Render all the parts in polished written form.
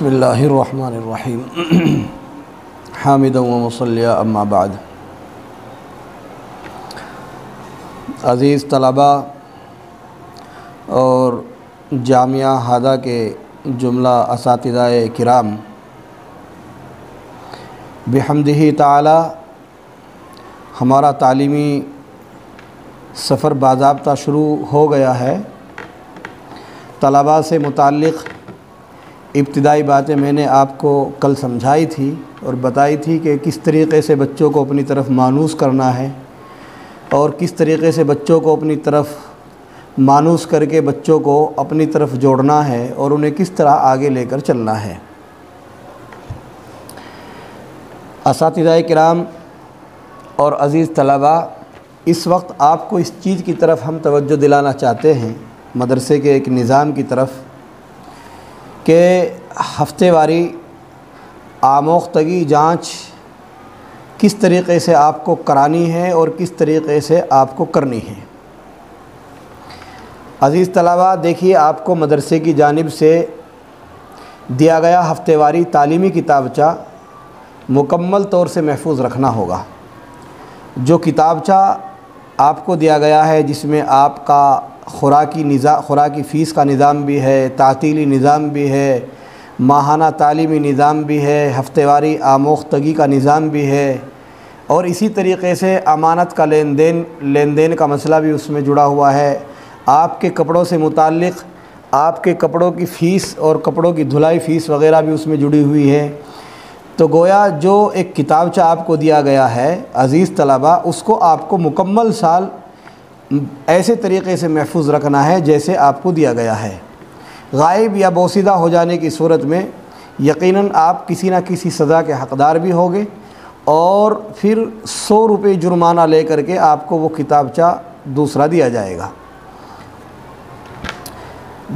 بسم اللہ الرحمن الرحیم حامدا و مصلیا اما بعد۔ عزیز طلباء اور جامعہ ہادہ کے جملہ اساتذہ کرام، بحمدہ تعالی ہمارا تعلیمی سفر باضابطہ شروع ہو گیا ہے۔ طلباء سے متعلق ابتدائی باتیں میں نے آپ کو کل سمجھائی تھی اور بتائی تھی کہ کس طریقے سے بچوں کو اپنی طرف مانوس کرنا ہے اور کس طریقے سے بچوں کو اپنی طرف مانوس کر کے بچوں کو اپنی طرف جوڑنا ہے اور انہیں کس طرح آگے لے کر چلنا ہے۔ اساتذہ کرام اور عزیز طلباء، اس وقت آپ کو اس چیز کی طرف ہم توجہ دلانا چاہتے ہیں، مدرسے کے ایک نظام کی طرف، کہ ہفتے واری آموختگی جانچ کس طریقے سے آپ کو کرانی ہے اور کس طریقے سے آپ کو کرنی ہے۔ عزیز طلباء، دیکھیے، آپ کو مدرسے کی جانب سے دیا گیا ہفتے واری تعلیمی کتابچہ مکمل طور سے محفوظ رکھنا ہوگا۔ جو کتابچہ آپ کو دیا گیا ہے، جس میں آپ کا خوراکی فیس کا نظام بھی ہے، تعطیلی نظام بھی ہے، ماہانہ تعلیمی نظام بھی ہے، ہفتے واری آموختگی کا نظام بھی ہے، اور اسی طریقے سے امانت کا لین دین کا مسئلہ بھی اس میں جڑا ہوا ہے۔ آپ کے کپڑوں سے متعلق آپ کے کپڑوں کی فیس اور کپڑوں کی دھلائی فیس وغیرہ بھی اس میں جڑی ہوئی ہے۔ تو گویا جو ایک کتابچہ آپ کو دیا گیا ہے عزیز طلباء، اس کو آپ کو مکمل سال ایسے طریقے سے محفوظ رکھنا ہے جیسے آپ کو دیا گیا ہے۔ غائب یا بوسیدہ ہو جانے کی صورت میں یقیناً آپ کسی نہ کسی سزا کے حقدار بھی ہوگے، اور پھر 100 روپے جرمانہ لے کر کے آپ کو وہ کتابچہ دوسرا دیا جائے گا۔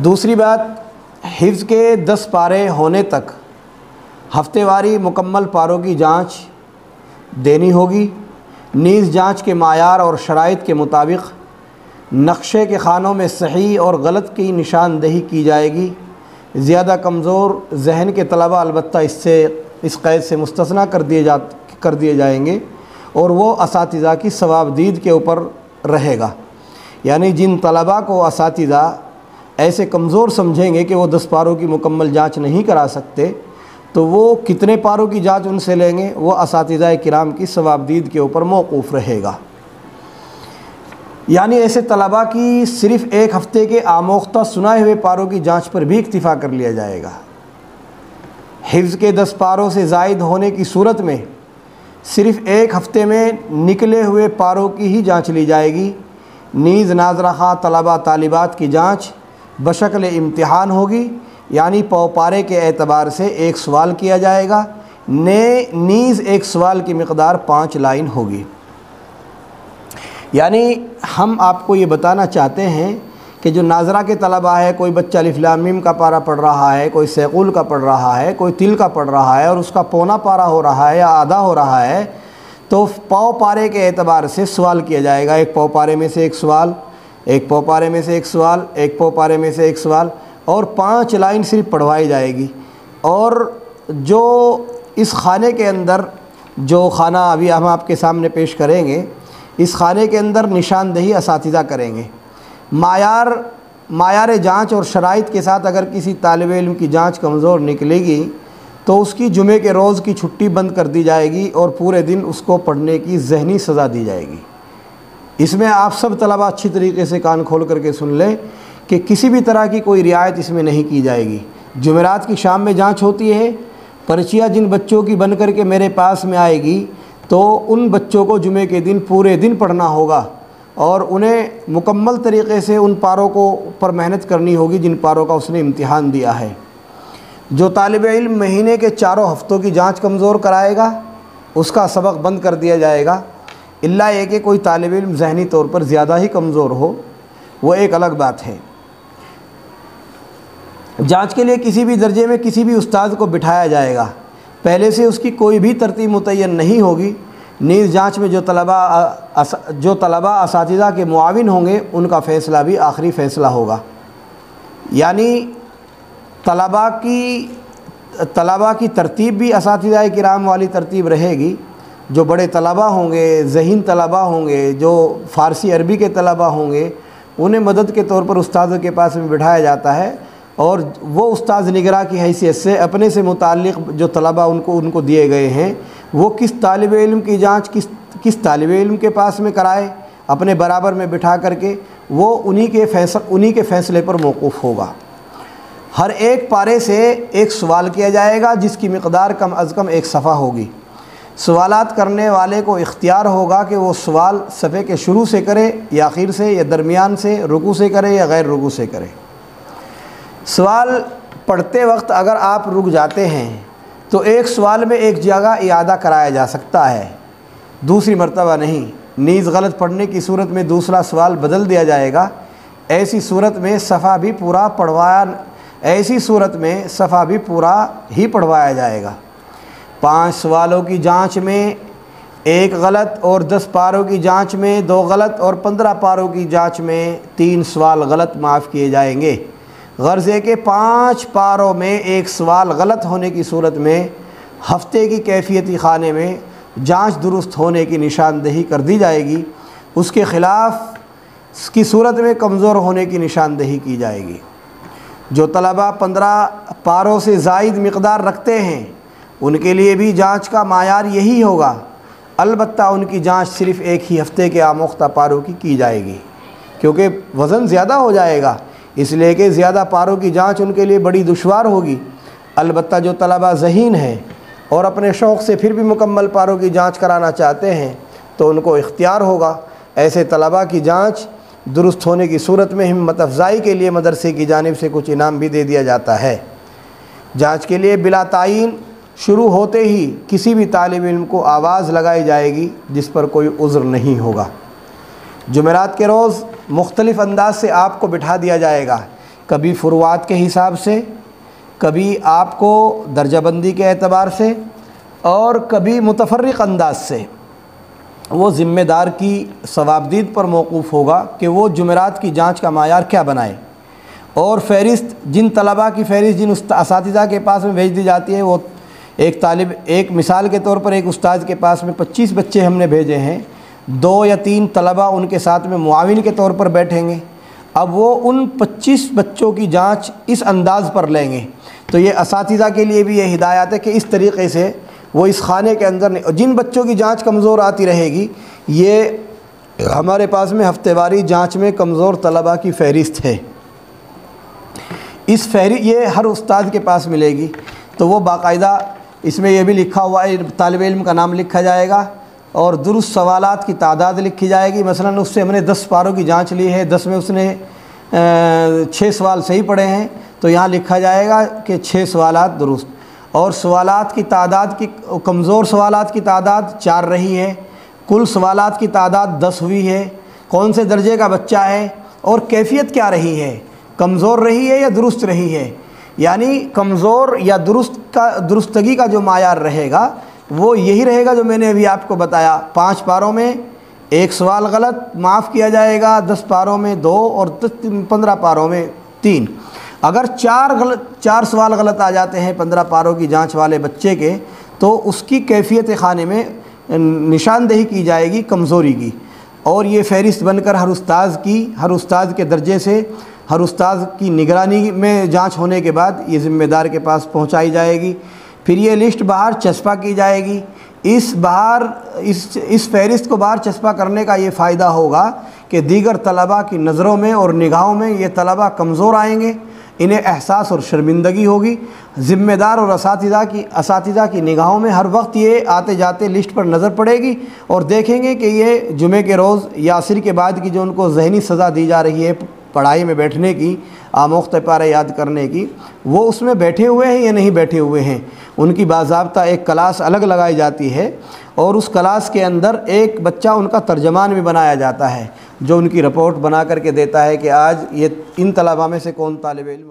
دوسری بات، حفظ کے 10 پارے ہونے تک ہفتے واری مکمل پاروں کی جانچ دینی ہوگی۔ نیز جانچ کے معیار اور شرائط کے مطابق نقشے کے خانوں میں صحیح اور غلط کی نشاندہی کی جائے گی۔ زیادہ کمزور ذہن کے طلباء البتہ اس قید سے مستثنیٰ کر دیے جائیں گے، اور وہ اساتذہ کی ثوابدید کے اوپر رہے گا۔ یعنی جن طلباء کو اساتذہ ایسے کمزور سمجھیں گے کہ وہ 10 پاروں کی مکمل جانچ نہیں کرا سکتے، تو وہ کتنے پاروں کی جانچ ان سے لیں گے، وہ اساتذہ کرام کی ثوابدید کے اوپر موقوف رہے گا۔ یعنی ایسے طلباء کی صرف ایک ہفتے کے آموختہ سنائے ہوئے پاروں کی جانچ پر بھی اکتفا کر لیا جائے گا۔ حفظ کے 10 پاروں سے زائد ہونے کی صورت میں صرف ایک ہفتے میں نکلے ہوئے پاروں کی ہی جانچ لی جائے گی۔ نیز ناظرہ خواہ طلباء طالبات کی جانچ بشکل امتحان ہوگی، یعنی پارے کے اعتبار سے ایک سوال کیا جائے گا، نیز ایک سوال کی مقدار 5 لائن ہوگی۔ یعنی ہم آپ کو یہ بتانا چاہتے ہیں کہ جو ناظرہ کے طلباء ہے، کوئی بچہ الف لام میم کا پارہ پڑھ رہا ہے، کوئی سیقول کا پڑھ رہا ہے، کوئی تل کا پڑھ رہا ہے، اور اس کا پونا پارہ ہو رہا ہے یا آدھا ہو رہا ہے، تو پاؤ پارے کے اعتبار سے سوال کیا جائے گا۔ ایک پاؤ پارے میں سے ایک سوال، ایک پاؤ پارے میں سے ایک سوال، ایک پاؤ پارے میں سے ایک سوال، اور 5 لائن صرف پڑھوائی جائے گی۔ اور جو اس خانے کے اندر، جو خانہ ابھی ہم آپ کے سامنے پیش کریں گے، اس خانے کے اندر نشاندہی اساتذہ کریں گے۔ معیار جانچ اور شرائط کے ساتھ اگر کسی طالب علم کی جانچ کمزور نکلے گی تو اس کی جمعے کے روز کی چھٹی بند کر دی جائے گی اور پورے دن اس کو پڑھنے کی ذہنی سزا دی جائے گی۔ اس میں آپ سب طلباء اچھی طریقے سے کان کھول کر کے سن لیں کہ کسی بھی طرح کی کوئی رعایت اس میں نہیں کی جائے گی۔ جمعرات کی شام میں جانچ ہوتی ہے، پرچیاں جن بچوں کی بن کر کے میرے پاس میں آئے گی تو ان بچوں کو جمعے کے دن پورے دن پڑھنا ہوگا، اور انہیں مکمل طریقے سے ان پاروں کو پر محنت کرنی ہوگی جن پاروں کا اس نے امتحان دیا ہے۔ جو طالب علم مہینے کے 4 ہفتوں کی جانچ کمزور کرائے گا، اس کا سبق بند کر دیا جائے گا، الا یہ کہ کوئی طالب علم ذہنی طور پر زیادہ ہی کمزور ہو، وہ ایک الگ بات ہے۔ جانچ کے لیے کسی بھی درجے میں کسی بھی استاد کو بٹھایا جائے گا، پہلے سے اس کی کوئی بھی ترتیب متعین نہیں ہوگی۔ نیز جانچ میں جو طلباء اساتذہ کے معاون ہوں گے، ان کا فیصلہ بھی آخری فیصلہ ہوگا۔ یعنی طلباء کی طلباء کی ترتیب بھی اساتذہ کرام والی ترتیب رہے گی۔ جو بڑے طلباء ہوں گے، ذہین طلباء ہوں گے، جو فارسی عربی کے طلباء ہوں گے، انہیں مدد کے طور پر استاذوں کے پاس میں بٹھایا جاتا ہے، اور وہ استاذ نگراں کی حیثیت سے اپنے سے متعلق جو طلباء ان کو دیے گئے ہیں، وہ کس طالب علم کی جانچ کس طالب علم کے پاس میں کرائے، اپنے برابر میں بٹھا کر کے، وہ انہی کے فیصلے پر موقوف ہوگا۔ ہر ایک پارے سے ایک سوال کیا جائے گا جس کی مقدار کم از کم 1 صفحہ ہوگی۔ سوالات کرنے والے کو اختیار ہوگا کہ وہ سوال صفحے کے شروع سے کرے یا آخر سے یا درمیان سے، رکوع سے کرے یا غیر رکوع سے کرے۔ سوال پڑھتے وقت اگر آپ رک جاتے ہیں تو ایک سوال میں ایک جگہ اعادہ کرایا جا سکتا ہے، دوسری مرتبہ نہیں۔ نیز غلط پڑھنے کی صورت میں دوسرا سوال بدل دیا جائے گا۔ ایسی صورت میں صفحہ بھی پورا ہی پڑھوایا جائے گا۔ 5 سوالوں کی جانچ میں 1 غلط اور 10 پاروں کی جانچ میں 2 غلط اور 15 پاروں کی جانچ میں 3 سوال غلط معاف کیے جائیں گے۔ غرض ہے کہ 5 پاروں میں 1 سوال غلط ہونے کی صورت میں ہفتے کی کیفیتی خانے میں جانچ درست ہونے کی نشاندہی کر دی جائے گی، اس کے خلاف کی صورت میں کمزور ہونے کی نشاندہی کی جائے گی۔ جو طلباء 15 پاروں سے زائد مقدار رکھتے ہیں ان کے لیے بھی جانچ کا معیار یہی ہوگا، البتہ ان کی جانچ صرف ایک ہی ہفتے کے آموختہ پاروں کی جائے گی، کیونکہ وزن زیادہ ہو جائے گا، اس لیے کہ زیادہ پاروں کی جانچ ان کے لیے بڑی دشوار ہوگی۔ البتہ جو طلباء ذہین ہیں اور اپنے شوق سے پھر بھی مکمل پاروں کی جانچ کرانا چاہتے ہیں تو ان کو اختیار ہوگا۔ ایسے طلباء کی جانچ درست ہونے کی صورت میں ہمت افزائی کے لیے مدرسے کی جانب سے کچھ انعام بھی دے دیا جاتا ہے۔ جانچ کے لیے بلا تعین شروع ہوتے ہی کسی بھی طالب علم کو آواز لگائی جائے گی جس پر کوئی عذر نہیں ہوگا۔ جمعرات کے روز مختلف انداز سے آپ کو بٹھا دیا جائے گا، کبھی فروعات کے حساب سے، کبھی آپ کو درجہ بندی کے اعتبار سے، اور کبھی متفرق انداز سے۔ وہ ذمہ دار کی ثوابدید پر موقوف ہوگا کہ وہ جمعرات کی جانچ کا معیار کیا بنائے، اور فہرست جن طلباء کی فہرست جن اساتذہ کے پاس میں بھیج دی جاتی ہے، وہ ایک مثال کے طور پر ایک استاد کے پاس میں 25 بچے ہم نے بھیجے ہیں، 2 یا 3 طلباء ان کے ساتھ میں معاون کے طور پر بیٹھیں گے۔ اب وہ ان 25 بچوں کی جانچ اس انداز پر لیں گے، تو یہ اساتذہ کے لیے بھی یہ ہدایت ہے کہ اس طریقے سے وہ اس خانے کے اندر جن بچوں کی جانچ کمزور آتی رہے گی، یہ ہمارے پاس میں ہفتے واری جانچ میں کمزور طلباء کی فہرست ہے، یہ ہر استاد کے پاس ملے گی۔ تو وہ باقاعدہ اس میں یہ بھی لکھا ہوا ہے، طالب علم کا نام لکھا جائے گا اور درست سوالات کی تعداد لکھی جائے گی۔ مثلا اس سے ہم نے 10 پاروں کی جانچ لی ہے، 10 میں اس نے 6 سوال صحیح پڑھے ہیں، تو یہاں لکھا جائے گا کہ 6 سوالات درست، اور سوالات کی تعداد کمزور سوالات کی تعداد 4 رہی ہے، کل سوالات کی تعداد 10 ہوئی ہے، کون سے درجے کا بچہ ہے اور کیفیت کیا رہی ہے، کمزور رہی ہے یا درست رہی ہے۔ یعنی کمزور یا درستگی کا جو معیار رہے گا وہ یہی رہے گا جو میں نے ابھی آپ کو بتایا۔ 5 پاروں میں 1 سوال غلط معاف کیا جائے گا، 10 پاروں میں 2 اور 15 پاروں میں 3۔ اگر 4 سوال غلط آ جاتے ہیں 15 پاروں کی جانچ والے بچے کے، تو اس کی کیفیت خانے میں نشاندہی کی جائے گی کمزوری کی، اور یہ فہرست بن کر ہر استاد کے درجے سے ہر استاد کی نگرانی میں جانچ ہونے کے بعد یہ ذمہ دار کے پاس پہنچائی جائے گی۔ پھر یہ لسٹ باہر چسپاں کی جائے گی۔ اس فہرست کو باہر چسپاں کرنے کا یہ فائدہ ہوگا کہ دیگر طلباء کی نظروں میں اور نگاہوں میں یہ طلباء کمزور آئیں گے، انہیں احساس اور شرمندگی ہوگی۔ ذمہ دار اور اساتذہ کی نگاہوں میں ہر وقت یہ آتے جاتے لسٹ پر نظر پڑے گی اور دیکھیں گے کہ یہ جمعے کے روز یا عصر کے بعد کی جو ان کو ذہنی سزا دی جا رہی ہے پڑھائی میں بیٹھنے کی، آموختہ پارے یاد کرنے کی، وہ اس میں بیٹھے ہوئے ہیں یا نہیں بیٹھے ہوئے ہیں۔ ان کی باضابطہ ایک کلاس الگ لگائی جاتی ہے، اور اس کلاس کے اندر ایک بچہ ان کا ترجمان بھی بنایا جاتا ہے، جو ان کی رپورٹ بنا کر کے دیتا ہے کہ آج یہ ان طلباء میں سے کون طالب علم